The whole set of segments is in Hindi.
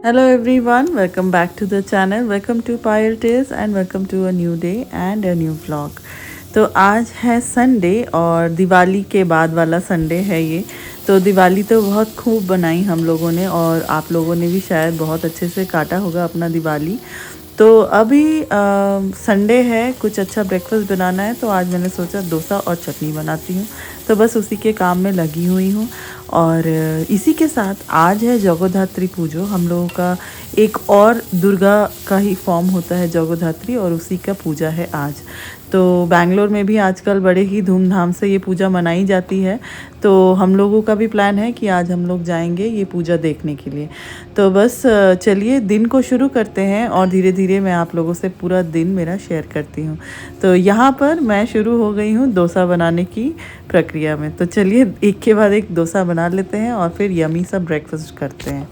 Hello everyone, welcome back to the channel. Welcome to Payal Tales and welcome to a new day and a new vlog. तो आज है संडे और दिवाली के बाद वाला संडे है ये। तो दिवाली तो बहुत खूब बनाई हम लोगों ने और आप लोगों ने भी शायद बहुत अच्छे से काटा होगा अपना दिवाली। तो अभी संडे है, कुछ अच्छा ब्रेकफास्ट बनाना है, तो आज मैंने सोचा डोसा और चटनी बनाती हूँ। तो बस उसी के काम में लगी हुई हूँ। और इसी के साथ आज है जगोधात्री पूजो। हम लोगों का एक और दुर्गा का ही फॉर्म होता है जगोधात्री, और उसी का पूजा है आज। तो बैंगलोर में भी आजकल बड़े ही धूमधाम से ये पूजा मनाई जाती है। तो हम लोगों का भी प्लान है कि आज हम लोग जाएंगे ये पूजा देखने के लिए। तो बस चलिए दिन को शुरू करते हैं और धीरे धीरे मैं आप लोगों से पूरा दिन मेरा शेयर करती हूँ। तो यहाँ पर मैं शुरू हो गई हूँ डोसा बनाने की प्रक्रिया में। तो चलिए एक के बाद एक डोसा बना लेते हैं और फिर यमी सा ब्रेकफास्ट करते हैं।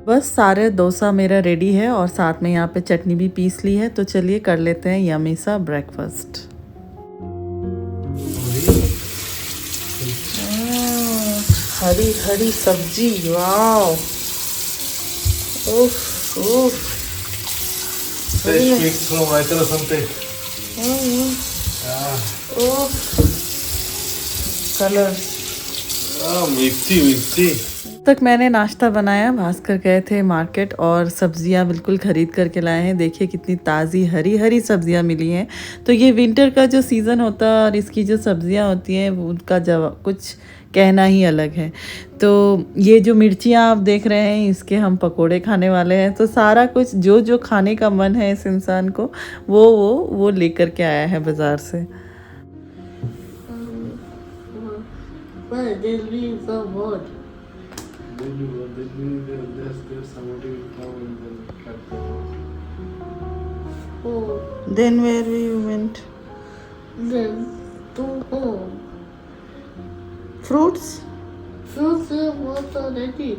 बस सारे डोसा मेरा रेडी है और साथ में यहाँ पे चटनी भी पीस ली है। तो चलिए कर लेते हैं यमी सा ब्रेकफास्ट। हरी हरी सब्जी, वाओ। उफ उफ। Fresh picked from Raitala Sante. Colours मिर्ची तक मैंने नाश्ता बनाया। भास्कर गए थे मार्केट और सब्जियां बिल्कुल ख़रीद करके लाए हैं। देखिए कितनी ताज़ी हरी हरी सब्जियां मिली हैं। तो ये विंटर का जो सीज़न होता है और इसकी जो सब्जियां होती हैं उनका जवाब कुछ कहना ही अलग है। तो ये जो मिर्चियाँ आप देख रहे हैं इसके हम पकोड़े खाने वाले हैं। तो सारा कुछ जो जो खाने का मन है इस इंसान को वो लेकर के आया है बाज़ार से। Then where we went? Then to home. Fruits? Fruits was already.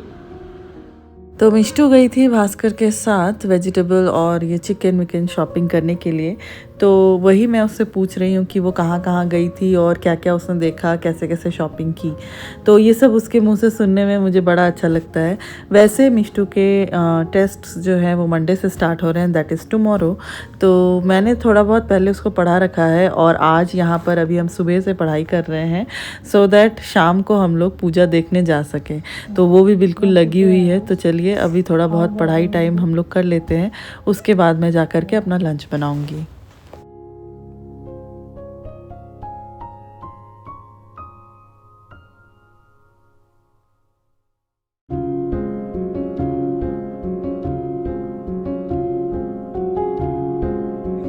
तो मिष्टू गई थी भास्कर के साथ वेजिटेबल और ये चिकन विकन शॉपिंग करने के लिए। तो वही मैं उससे पूछ रही हूँ कि वो कहाँ कहाँ गई थी और क्या क्या उसने देखा, कैसे कैसे शॉपिंग की। तो ये सब उसके मुंह से सुनने में मुझे बड़ा अच्छा लगता है। वैसे मिष्टू के टेस्ट जो हैं वो मंडे से स्टार्ट हो रहे हैं, दैट इज़ टुमारो। तो मैंने थोड़ा बहुत पहले उसको पढ़ा रखा है और आज यहाँ पर अभी हम सुबह से पढ़ाई कर रहे हैं सो दैट शाम को हम लोग पूजा देखने जा सकें। तो वो भी बिल्कुल लगी हुई है। तो चलिए अभी थोड़ा बहुत पढ़ाई टाइम हम लोग कर लेते हैं, उसके बाद मैं जा कर के अपना लंच बनाऊंगी।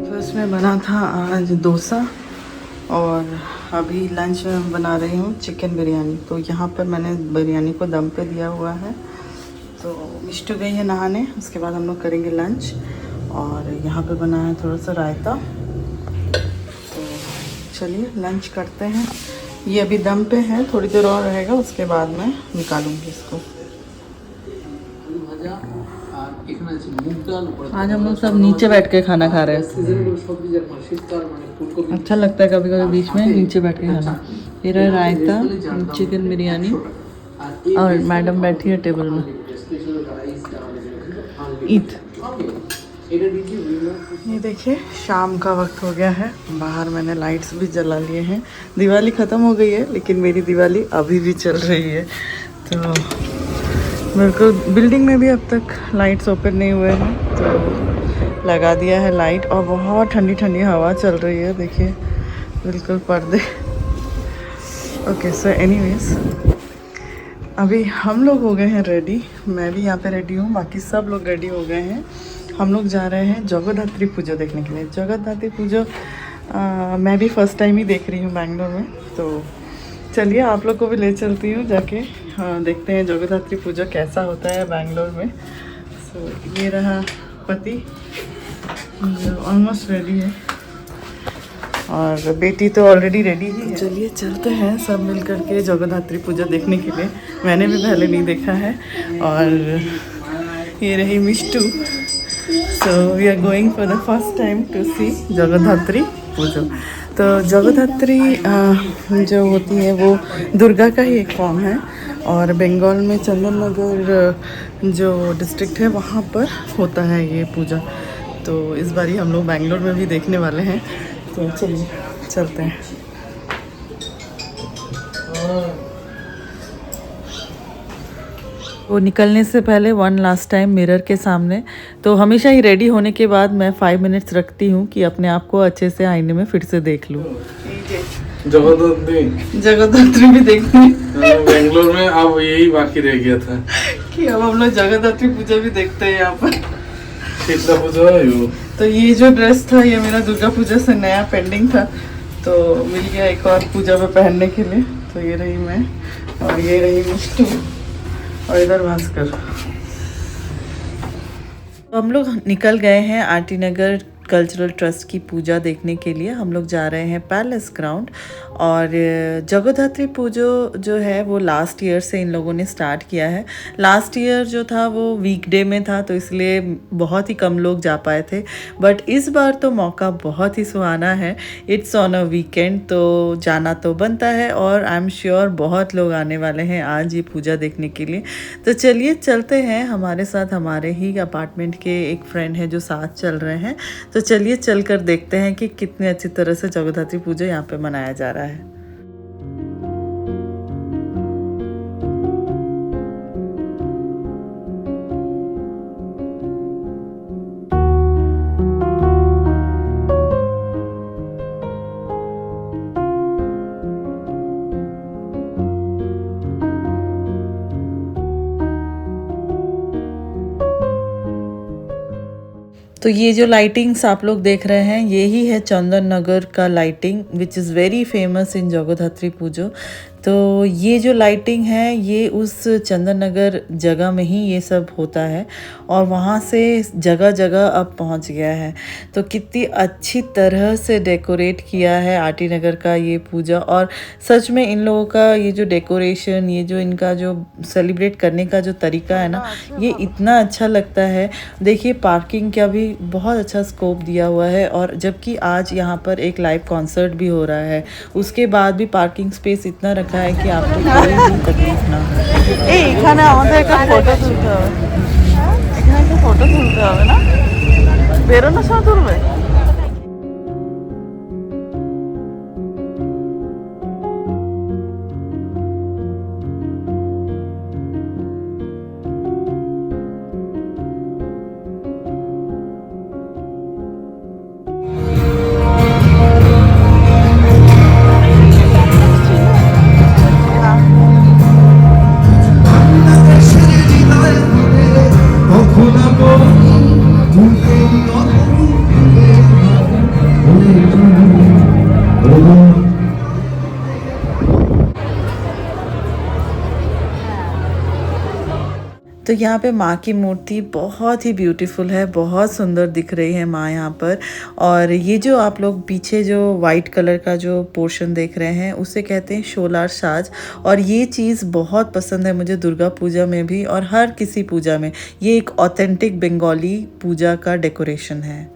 फर्स्ट में बना था आज डोसा और अभी लंच में बना रही हूँ चिकन बिरयानी। तो यहाँ पर मैंने बिरयानी को दम पे दिया हुआ है। तो मिष्टू गई है नहाने, उसके बाद हम लोग करेंगे लंच। और यहाँ पे बना है थोड़ा सा रायता। तो चलिए लंच करते हैं। ये अभी दम पे है, थोड़ी देर और रहेगा, उसके बाद मैं निकालूंगी इसको। आज हम लोग सब नीचे बैठ के खाना खा रहे हैं। अच्छा लगता है कभी कभी बीच में नीचे बैठ के खाना। ये रहा रायता, चिकन बिरयानी और मैडम बैठी है टेबल में। ईद। ये देखिए शाम का वक्त हो गया है, बाहर मैंने लाइट्स भी जला लिए हैं। दिवाली ख़त्म हो गई है लेकिन मेरी दिवाली अभी भी चल रही है। तो मेरे को बिल्डिंग में भी अब तक लाइट्स ओपन नहीं हुए हैं तो लगा दिया है लाइट, और बहुत ठंडी ठंडी हवा चल रही है। देखिए बिल्कुल पर्दे। ओके सो एनीवेज, अभी हम लोग हो गए हैं रेडी। मैं भी यहाँ पे रेडी हूँ, बाकी सब लोग रेडी हो गए हैं। हम लोग जा रहे हैं जगद्धात्री पूजा देखने के लिए। जगद्धात्री पूजा मैं भी फर्स्ट टाइम ही देख रही हूँ बैंगलोर में, तो चलिए आप लोग को भी ले चलती हूँ जाके। देखते हैं जगद्धात्री पूजा कैसा होता है बैंगलोर में। सो ये रहा पति जो ऑलमोस्ट रेडी है, और बेटी तो ऑलरेडी रेडी ही है। चलिए चलते हैं सब मिल करके जगद्धात्री पूजा देखने के लिए। मैंने भी पहले नहीं देखा है। और ये रही Mishtu. So we are going for the first time to see Jagaddhatri Puja. तो जगद्धात्री जो होती है वो दुर्गा का ही एक फॉर्म है, और बंगाल में चंदन नगर जो डिस्ट्रिक्ट है वहाँ पर होता है ये पूजा। तो इस बारी हम लोग बैंगलोर में भी देखने वाले हैं, तो चलिए चलते हैं। वो निकलने से पहले वन लास्ट टाइम मिरर के सामने, तो हमेशा ही रेडी होने के बाद मैं 5 मिनट्स रखती हूँ कि अपने आप को अच्छे से आईने में फिर से देख लूँ। जगद्धात्री भी देखनी बेंगलोर में, अब यही बाकी रह गया था कि अब हम लोग जगद्धात्री पूजा भी देखते हैं यहाँ पर। कितना पूजा है यो? तो ये जो ड्रेस था ये मेरा दुर्गा पूजा से नया पेंडिंग था, तो मिल गया एक और पूजा में पहनने के लिए। तो ये रही मैं, और ये रही मिष्टू, और इधर भास्कर। तो हम लोग निकल गए हैं आरटी नगर कल्चरल ट्रस्ट की पूजा देखने के लिए। हम लोग जा रहे हैं पैलेस ग्राउंड। और जगद्धात्री पूजा जो है वो लास्ट ईयर से इन लोगों ने स्टार्ट किया है। लास्ट ईयर जो था वो वीकडे में था, तो इसलिए बहुत ही कम लोग जा पाए थे। बट इस बार तो मौका बहुत ही सुहाना है, इट्स ऑन अ वीकेंड, तो जाना तो बनता है। और आई एम श्योर बहुत लोग आने वाले हैं आज ये पूजा देखने के लिए। तो चलिए चलते हैं। हमारे साथ हमारे ही अपार्टमेंट के एक फ्रेंड है जो साथ चल रहे हैं, तो चलिए चलकर देखते हैं कि कितने अच्छी तरह से जगद्धात्री पूजा यहाँ पे मनाया जा रहा है। तो ये जो लाइटिंग्स आप लोग देख रहे हैं यही है चंदन नगर का lighting, which is very famous in Jagaddhatri Puja. तो ये जो लाइटिंग है ये उस चंदन नगर जगह में ही ये सब होता है, और वहाँ से जगह जगह अब पहुँच गया है। तो कितनी अच्छी तरह से डेकोरेट किया है आरटी नगर का ये पूजा। और सच में इन लोगों का ये जो डेकोरेशन, ये जो इनका जो सेलिब्रेट करने का जो तरीका है ना, ये इतना अच्छा लगता है। देखिए पार्किंग का भी बहुत अच्छा स्कोप दिया हुआ है, और जबकि आज यहाँ पर एक लाइव कॉन्सर्ट भी हो रहा है, उसके बाद भी पार्किंग स्पेस इतना रखा है कि आपको कोई भी तकलीफ ना हो। एखाने আমাদের একটা ফটো তুলতে হবে, এখানে একটা ফটো তুলতে হবে না, বেরোনোর সময় তুলবে। तो यहाँ पे माँ की मूर्ति बहुत ही ब्यूटीफुल है, बहुत सुंदर दिख रही है माँ यहाँ पर। और ये जो आप लोग पीछे जो वाइट कलर का जो पोर्शन देख रहे हैं उसे कहते हैं शोलार साज। और ये चीज़ बहुत पसंद है मुझे दुर्गा पूजा में भी और हर किसी पूजा में। ये एक ऑथेंटिक बंगाली पूजा का डेकोरेशन है।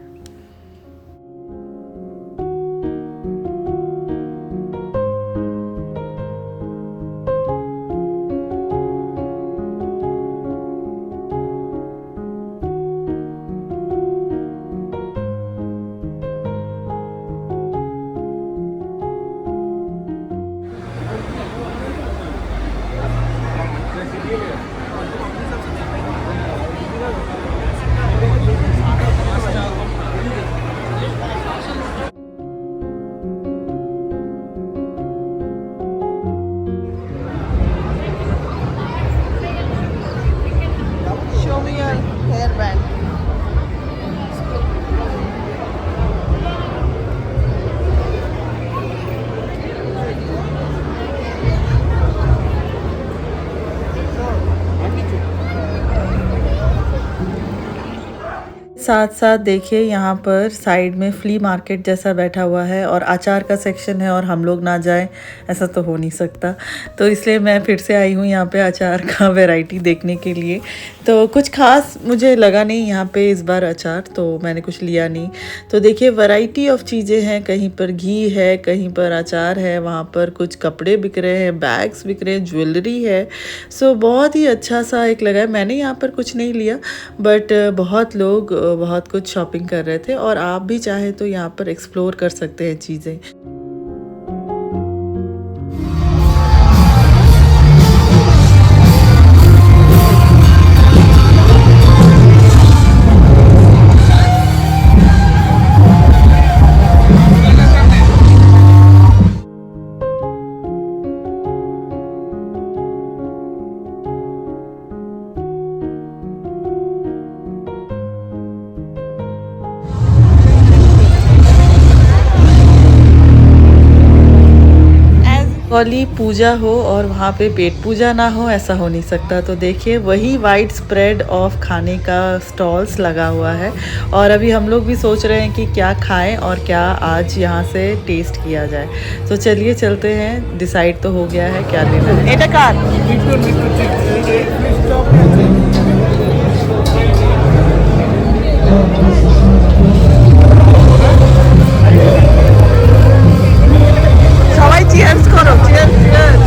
साथ साथ देखिए यहाँ पर साइड में फ्ली मार्केट जैसा बैठा हुआ है और अचार का सेक्शन है और हम लोग ना जाएं ऐसा तो हो नहीं सकता। तो इसलिए मैं फिर से आई हूँ यहाँ पे अचार का वैरायटी देखने के लिए। तो कुछ खास मुझे लगा नहीं यहाँ पे इस बार अचार, तो मैंने कुछ लिया नहीं। तो देखिए वैरायटी ऑफ चीज़ें हैं, कहीं पर घी है, कहीं पर अचार है, वहाँ पर कुछ कपड़े बिक रहे हैं, बैग्स बिक रहे हैं, ज्वेलरी है। सो बहुत ही अच्छा सा एक लगा है। मैंने यहाँ पर कुछ नहीं लिया बट बहुत लोग बहुत कुछ शॉपिंग कर रहे थे और आप भी चाहे तो यहाँ पर एक्सप्लोर कर सकते हैं चीज़ें। वाली पूजा हो और वहाँ पे पेट पूजा ना हो, ऐसा हो नहीं सकता। तो देखिए वही वाइड स्प्रेड ऑफ खाने का स्टॉल्स लगा हुआ है और अभी हम लोग भी सोच रहे हैं कि क्या खाएं और क्या आज यहाँ से टेस्ट किया जाए। तो चलिए चलते हैं, डिसाइड तो हो गया है क्या लेना है। এটা কার? সবাই চিয়ার্স করো, চিয়ার্স চিয়ার্স।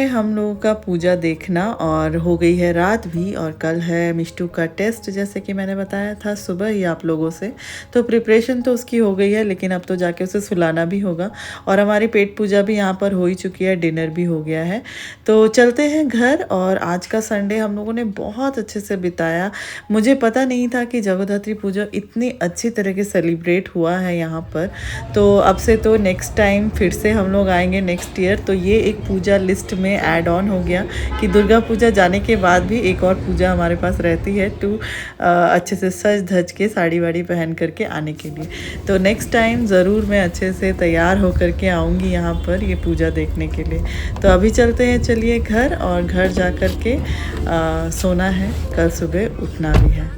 हम लोगों का पूजा देखना और हो गई है रात भी और कल है मिष्टू का टेस्ट, जैसे कि मैंने बताया था सुबह ही आप लोगों से। तो प्रिपरेशन तो उसकी हो गई है लेकिन अब तो जाके उसे सुलाना भी होगा और हमारी पेट पूजा भी यहाँ पर हो ही चुकी है, डिनर भी हो गया है। तो चलते हैं घर। और आज का संडे हम लोगों ने बहुत अच्छे से बिताया। मुझे पता नहीं था कि जगद्धात्री पूजा इतनी अच्छी तरह के सेलिब्रेट हुआ है यहाँ पर। तो अब से तो नेक्स्ट टाइम फिर से हम लोग आएंगे नेक्स्ट ईयर। तो ये एक पूजा लिस्ट में ऐड ऑन हो गया कि दुर्गा पूजा जाने के बाद भी एक और पूजा हमारे पास रहती है टू अच्छे से सज धज के साड़ी वाड़ी पहन करके आने के लिए। तो नेक्स्ट टाइम ज़रूर मैं अच्छे से तैयार होकर के आऊँगी यहाँ पर ये पूजा देखने के लिए। तो अभी चलते हैं, चलिए घर, और घर जा कर के सोना है, कल सुबह उठना भी है।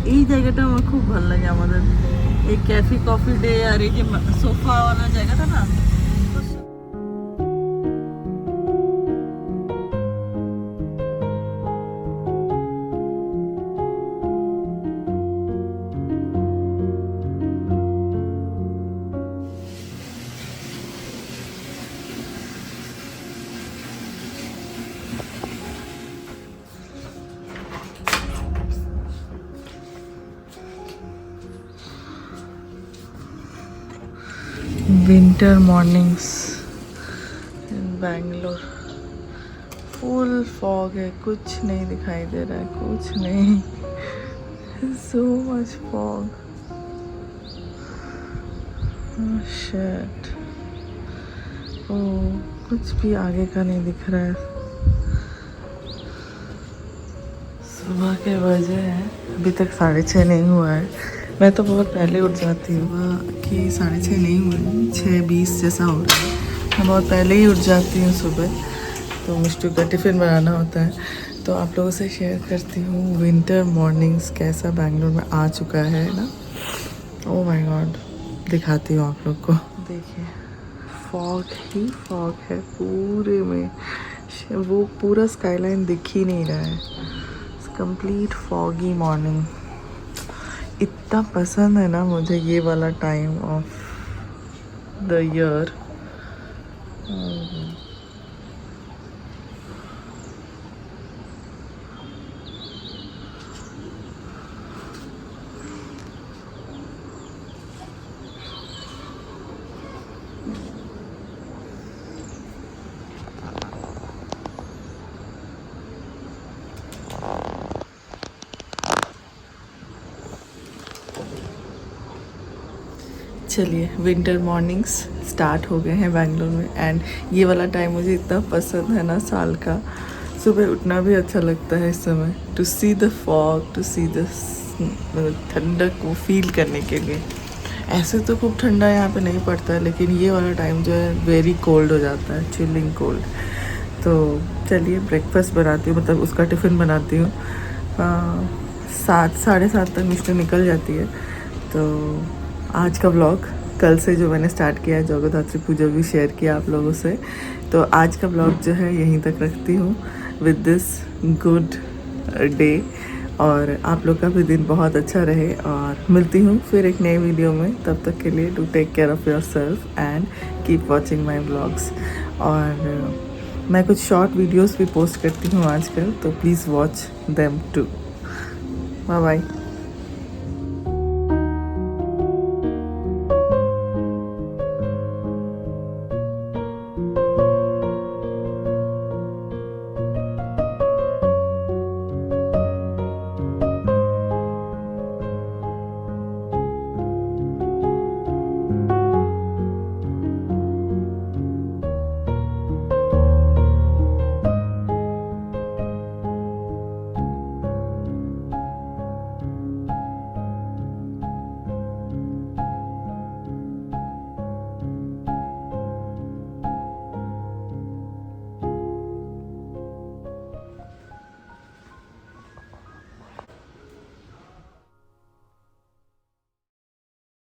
এই জায়গাটা আমার খুব ভালো লাগে আমাদের। एक कैफे कॉफी डे और एक सोफा वाला जगह था ना। विंटर मॉर्निंग्स इन बैंगलोर, फुल फॉग है, कुछ नहीं दिखाई दे रहा है, कुछ नहीं, सो मच फॉग, शिट, ओ कुछ भी आगे का नहीं दिख रहा है। सुबह के बजे हैं, अभी तक 6:30 नहीं हुआ है। मैं तो बहुत पहले उठ जाती हूँ कि 6:30 नहीं हुए, 6:20 जैसा हो रहा है। मैं बहुत पहले ही उठ जाती हूँ सुबह, तो मिष्टू का टिफ़िन बनाना होता है। तो आप लोगों से शेयर करती हूँ विंटर मॉर्निंग्स कैसा बैंगलोर में आ चुका है ना। ओह माय गॉड, दिखाती हूँ आप लोग को। देखिए फॉग ही फॉग है पूरे में, वो पूरा स्काईलाइन दिख ही नहीं रहा है। Complete foggy morning. इतना पसंद है ना मुझे ये वाला टाइम ऑफ द ईयर। चलिए, विंटर मॉर्निंग्स स्टार्ट हो गए हैं बैंगलोर में। एंड ये वाला टाइम मुझे इतना पसंद है ना साल का। सुबह उठना भी अच्छा लगता है इस समय, to see the fog, to see the ठंडक को फील करने के लिए। ऐसे तो खूब ठंडा यहाँ पे नहीं पड़ता है, लेकिन ये वाला टाइम जो है वेरी कोल्ड हो जाता है, चिलिंग कोल्ड। तो चलिए ब्रेकफास्ट बनाती हूँ, मतलब उसका टिफ़िन बनाती हूँ। 7 साढ़े 7 तक मिस्टर निकल जाती है। तो आज का व्लॉग कल से जो मैंने स्टार्ट किया है, जगन्नाथ पूजा भी शेयर किया आप लोगों से, तो आज का व्लॉग जो है यहीं तक रखती हूँ विद दिस गुड डे। और आप लोग का भी दिन बहुत अच्छा रहे, और मिलती हूँ फिर एक नए वीडियो में। तब तक के लिए do take care of yourself and keep watching my vlogs. और मैं कुछ शॉर्ट वीडियोस भी पोस्ट करती हूँ आजकल, तो please watch them too. Bye bye.